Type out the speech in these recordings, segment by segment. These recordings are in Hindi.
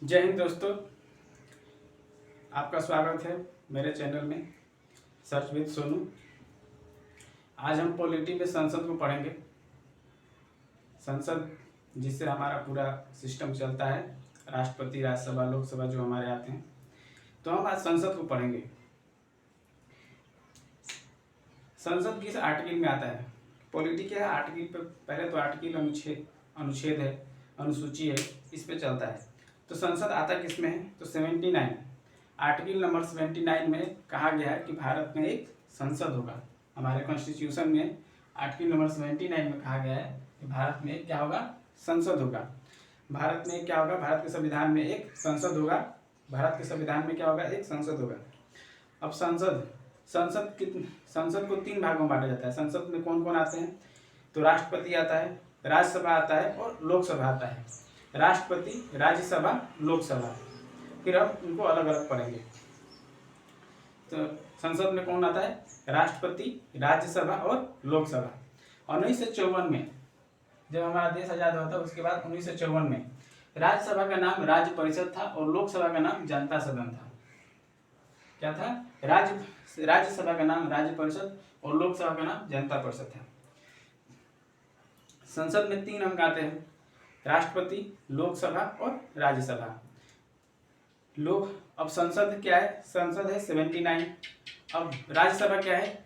जय हिंद दोस्तों, आपका स्वागत है मेरे चैनल में सर्च विद सोनू। आज हम पॉलिटी में संसद को पढ़ेंगे। संसद जिससे हमारा पूरा सिस्टम चलता है, राष्ट्रपति, राज्यसभा, लोकसभा जो हमारे आते हैं, तो हम आज संसद को पढ़ेंगे। संसद किस आर्टिकल में आता है? पॉलिटी क्या है? आर्टिकल पे पहले तो आर्टिकल अनुच्छेद है, अनुसूची है, इस पे चलता है। तो संसद आता किस में है? तो 79 आर्टिकल नंबर 79 में कहा गया है कि भारत में एक संसद होगा। हमारे कॉन्स्टिट्यूशन में आर्टिकल नंबर 79 में कहा गया है कि भारत में क्या होगा? संसद होगा। भारत में क्या होगा? भारत के संविधान में एक संसद होगा। भारत के संविधान में क्या होगा? एक संसद होगा। अब संसद को 3 भागों में बांटा जाता है। संसद में कौन कौन आते हैं? तो राष्ट्रपति आता है, राज्यसभा आता है और लोकसभा आता है। राष्ट्रपति, राज्यसभा, लोकसभा, फिर हम इनको अलग अलग पढ़ेंगे। तो संसद में कौन आता है? राष्ट्रपति, राज्यसभा और लोकसभा। 1954 में जब हमारा देश आजाद हुआ था, उसके बाद 1954 में राज्यसभा का नाम राज्य परिषद था और लोकसभा का नाम जनता सदन था। क्या था? राज्यसभा का नाम राज्य परिषद और लोकसभा का नाम जनता परिषद था। संसद में 3 अंग आते हैं, राष्ट्रपति, लोकसभा और राज्यसभा। अब संसद क्या है? संसद है 79। अब राज्यसभा क्या है?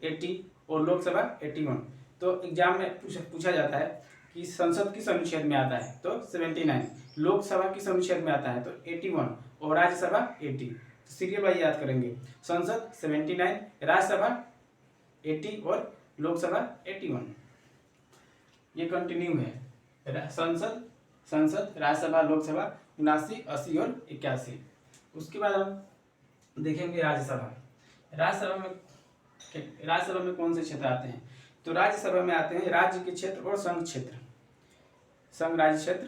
80 और लोकसभा 81। तो एग्जाम में पूछा जाता है कि संसद किस अनुच्छेद में आता है? तो 79। लोकसभा किस अनुच्छेद में आता है? तो 81 और राज्यसभा 80। तो सीरियल वाइज याद करेंगे। संसद 79, राज्यसभा 80 और लोकसभा 81। ये कंटिन्यू है। संसद, राज्यसभा, लोकसभा 79, 80 और 81। उसके बाद हम देखेंगे राज्यसभा। राज्यसभा में कौन से क्षेत्र आते हैं? तो राज्यसभा में आते हैं राज्य के क्षेत्र और संघ क्षेत्र, संघ राज्य क्षेत्र।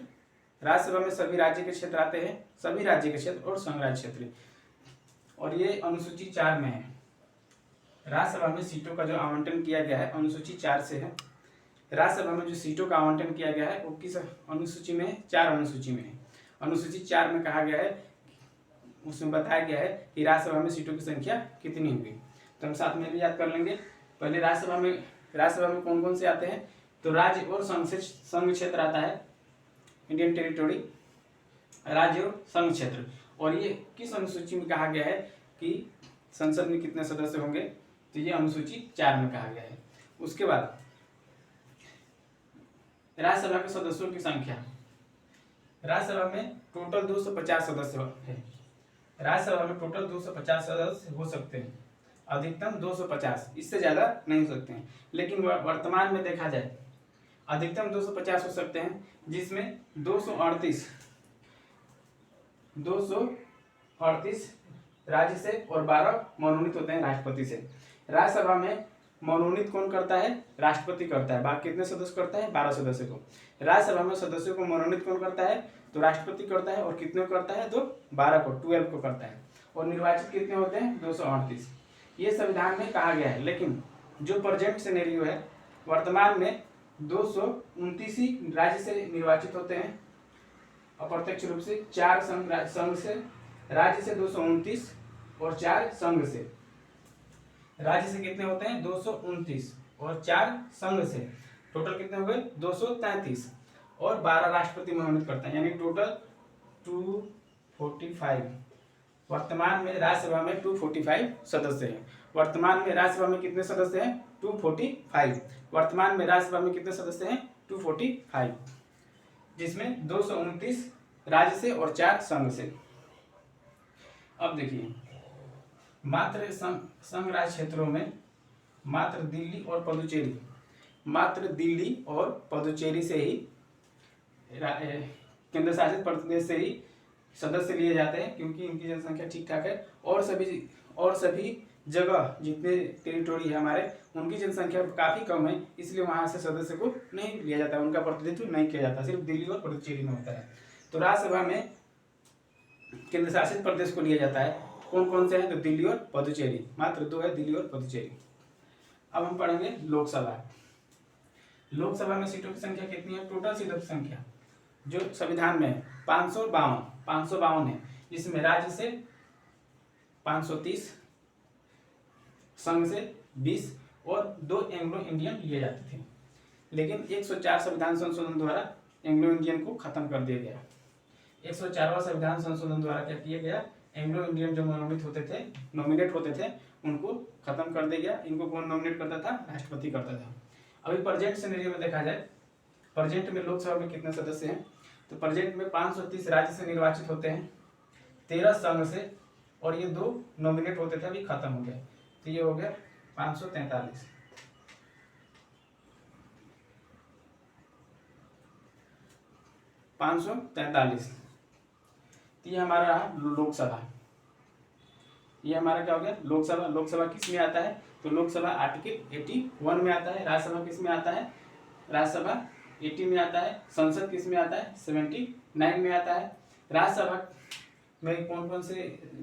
राज्यसभा में सभी राज्य के क्षेत्र आते हैं, सभी राज्य के क्षेत्र और संघ राज्य क्षेत्र। और ये अनुसूची 4 में है। राज्यसभा में सीटों का जो आवंटन किया गया है अनुसूची 4 से है। राज्यसभा में जो सीटों का आवंटन किया गया है वो किस अनुसूची में है? 4 अनुसूची में है। अनुसूची 4 में कहा गया है, उसमें बताया गया है कि राज्यसभा में सीटों की संख्या कितनी होगी। तो हम साथ में भी याद कर लेंगे। पहले राज्यसभा में कौन कौन से आते हैं? तो राज्य और संघ क्षेत्र आता है, इंडियन टेरिटोरी, राज्य और संघ क्षेत्र। और ये किस अनुसूची में कहा गया है कि संसद में कितने सदस्य होंगे? तो ये अनुसूची 4 में कहा गया है। उसके बाद राज्यसभा के सदस्यों की संख्या। राज्यसभा में टोटल 250 सदस्य है। राज्यसभा में टोटल 250 सदस्य हो सकते हैं, अधिकतम 250, इससे ज़्यादा नहीं हो सकते हैं। लेकिन वर्तमान में देखा जाए अधिकतम 250 हो सकते हैं, जिसमें 238 राज्य से और 12 मनोनीत होते हैं राष्ट्रपति से। राज्यसभा में मनोनीत कौन करता है? राष्ट्रपति करता है। बाकी कितने सदस्य करता है? 12 सदस्य को। राज्यसभा में सदस्यों को मनोनीत कौन करता है? तो राष्ट्रपति करता है। और कितने करता है? तो 12 को, 12 को करता है। और निर्वाचित कितने होते हैं? 238। ये संविधान में कहा गया है। लेकिन जो प्रेजेंट सिनेरियो है, वर्तमान में 229 ही राज्य से निर्वाचित होते हैं अप्रत्यक्ष रूप से, 4 संघ से, राज्य से 229 और 4 संघ से। राज्य से कितने होते हैं? 229 और 4 संघ से। टोटल कितने हो गए? 233 और 12 राष्ट्रपति मनोनीत करते हैं, यानी टोटल 245। वर्तमान में राज्यसभा में 245 सदस्य हैं। वर्तमान में राज्यसभा में कितने सदस्य हैं? 245। वर्तमान में राज्यसभा में कितने सदस्य हैं? 245, जिसमें 229 राज्य से और 4 संघ से। अब देखिए, मात्र संघ राज्य क्षेत्रों में मात्र दिल्ली और पुदुचेरी से ही, केंद्र शासित प्रदेश से ही सदस्य लिए जाते हैं, क्योंकि इनकी जनसंख्या ठीक ठाक है। और सभी जगह जितने टेरिटोरी है हमारे, उनकी जनसंख्या काफ़ी कम है, इसलिए वहाँ से सदस्य को नहीं लिया जाता, उनका प्रतिनिधित्व नहीं किया जाता, सिर्फ दिल्ली और पुदुचेरी में होता है। तो राज्यसभा में केंद्र शासित प्रदेश को लिया जाता है। कौन कौन से हैं? तो दिल्ली और पुदुचेरी, मात्र 2 है, दिल्ली और पुदुचेरी। अब हम पढ़ेंगे लोकसभा। लोकसभा में सीटों की संख्या कितनी है? टोटल सीटों की संख्या जो संविधान में 552 है, जिसमें राज्य से 530, संघ से 20 और 2 एंग्लो इंडियन लिए जाते थे। लेकिन 104 संविधान संशोधन द्वारा एंग्लो इंडियन को खत्म कर दिया गया। 104वां संविधान संशोधन द्वारा क्या किया गया, एंग्लो इंडियन जो नॉमिनेट होते थे उनको खत्म कर दिया गया। इनको कौन नॉमिनेट करता था, राष्ट्रपति करता था। अभी प्रेजेंट सिनेरियो में देखा जाए, प्रेजेंट में लोकसभा में कितने सदस्य हैं, तो प्रेजेंट में 530 राज्य से निर्वाचित होते हैं, 13 संघ से, और ये 2 नॉमिनेट होते थे, अभी खत्म हो गया, तो ये हो गया 543। ये हमारा रहा लोकसभा। ये हमारा क्या हो गया, लोकसभा। लोकसभा किस में आता है, तो लोकसभा आर्टिकल 81 में आता है। राज्यसभा किस में आता है, राज्यसभा 80 में आता है। संसद किस में आता है, 79 में आता है। राज्यसभा में कौन कौन से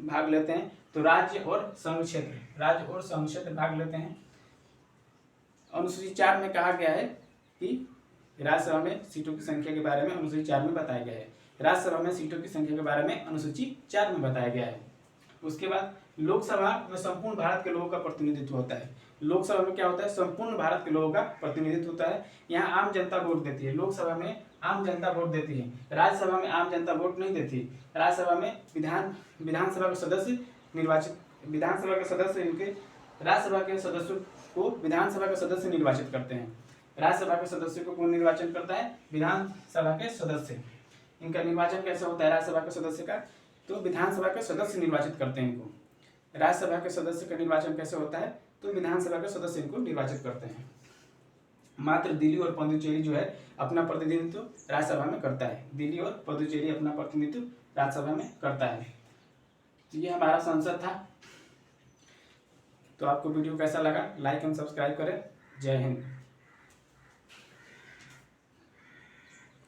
भाग लेते हैं, तो राज्य और संघ क्षेत्र भाग लेते हैं। अनुसूची 4 में कहा गया है कि राज्यसभा में सीटों की संख्या के बारे में अनुसूची 4 में बताया गया है। राज्यसभा में सीटों की संख्या के बारे में अनुसूची 4 में बताया गया है। उसके बाद लोकसभा में संपूर्ण भारत के लोगों का प्रतिनिधित्व होता है। लोकसभा में क्या होता है, संपूर्ण भारत के लोगों का प्रतिनिधित्व होता है। यहाँ आम जनता वोट देती है, लोकसभा में आम जनता वोट देती है। राज्यसभा में आम जनता वोट नहीं देती। राज्यसभा में विधानसभा के सदस्य निर्वाचित, विधानसभा के सदस्य इनके राज्यसभा के सदस्यों को विधानसभा के सदस्य निर्वाचित करते हैं। राज्यसभा के सदस्य को कौन निर्वाचन करता है, विधानसभा के सदस्य। इनका निर्वाचन कैसे होता है राज्यसभा के सदस्य का, तो विधानसभा के सदस्य निर्वाचित करते हैं इनको। राज्यसभा के सदस्य का निर्वाचन कैसे होता है, तो विधानसभा के सदस्य इनको निर्वाचित करते हैं। मात्र दिल्ली और पुडुचेरी जो है अपना प्रतिनिधित्व राज्यसभा में करता है। दिल्ली और पुडुचेरी अपना प्रतिनिधित्व राज्यसभा में करता है। तो ये हमारा संसद था। तो आपको वीडियो कैसा लगा, लाइक एंड सब्सक्राइब करें। जय हिंद।